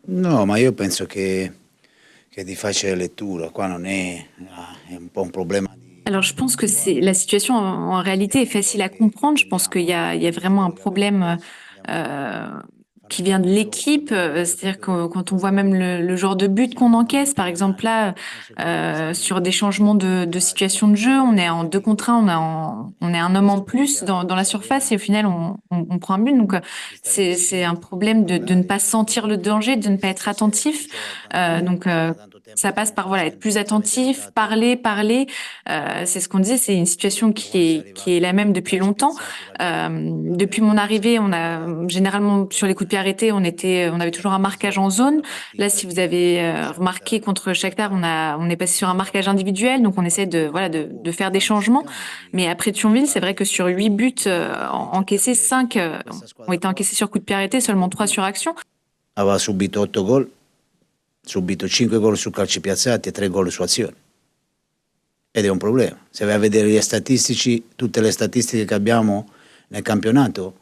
No, ma io penso che è di facile lettura, qua non è, è un po' un problema di... Alors, je pense que c'est la situation en réalité est facile à comprendre. Je pense qu'il y a vraiment un problème euh, qui vient de l'équipe. C'est-à-dire que quand on voit même le genre de but qu'on encaisse, par exemple là, sur des changements de situation de jeu, on est en 2 contre 1, on est un homme en plus dans la surface et au final on prend un but. Donc c'est un problème de ne pas sentir le danger, de ne pas être attentif. Ça passe par voilà être plus attentif, parler. C'est ce qu'on disait, c'est une situation qui est la même depuis longtemps. Depuis mon arrivée, on a généralement sur les coups de pied arrêtés, on avait toujours un marquage en zone. Là, si vous avez remarqué contre Shakhtar, on est passé sur un marquage individuel, donc on essaie de faire des changements. Mais après Thionville, c'est vrai que sur 8 buts encaissés, 5 ont été encaissés sur coups de pied arrêtés, seulement 3 sur action. Aveva subito 8 gol, subito 5 gol su calci piazzati e 3 gol su azioni. Ed è un problema. Se vai a vedere le statistici, tutte le statistiche che abbiamo nel campionato,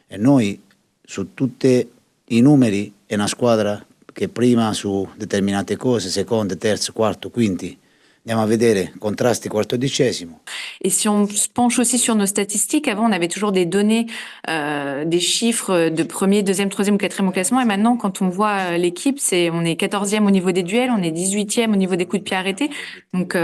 e noi su tutti i numeri è una squadra che prima su determinate cose, seconde, terze, quarto, quinti, andiamo a vedere contrasti quartodicesimo. Et si on se penche aussi sur nos statistiques, avant on avait toujours des données, des chiffres de premier, deuxième, troisième ou quatrième au classement. Et maintenant, quand on voit l'équipe, on est 14e au niveau des duels, on est 18e au niveau des coups de pied arrêtés. Donc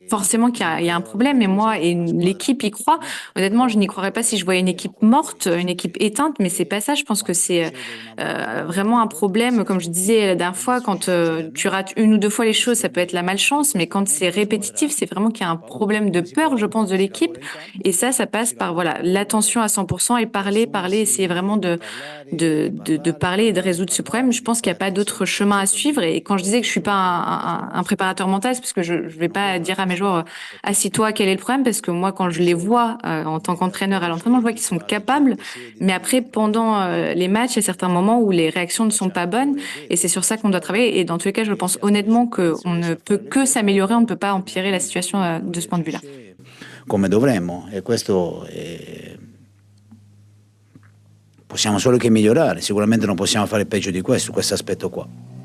forcément qu'il y a un problème. Et moi et l'équipe y croit. Honnêtement, je n'y croirais pas si je voyais une équipe morte, une équipe éteinte. Mais c'est pas ça. Je pense que c'est vraiment un problème. Comme je disais la dernière fois, quand tu rates une ou deux fois les choses, ça peut être la malchance. Mais quand c'est répétitif, c'est vraiment qu'il y a un problème de peur, je pense, de l'équipe. Et ça passe par voilà l'attention à 100% et parler, essayer vraiment de parler et de résoudre ce problème. Je pense qu'il n'y a pas d'autre chemin à suivre. Et quand je disais que je suis pas un préparateur mental, c'est parce que je vais pas dire à mes joueurs assis-toi, quel est le problème, parce que moi, quand je les vois en tant qu'entraîneur à l'entraînement, je vois qu'ils sont capables. Mais après, pendant les matchs, il y a certains moments où les réactions ne sont pas bonnes. Et c'est sur ça qu'on doit travailler. Et dans tous les cas, je pense honnêtement qu'on ne peut que s'améliorer, on ne peut pas empirer la situation de ce point de vue-là. Come dovremmo, e possiamo solo che migliorare, sicuramente non possiamo fare peggio di questo aspetto qua.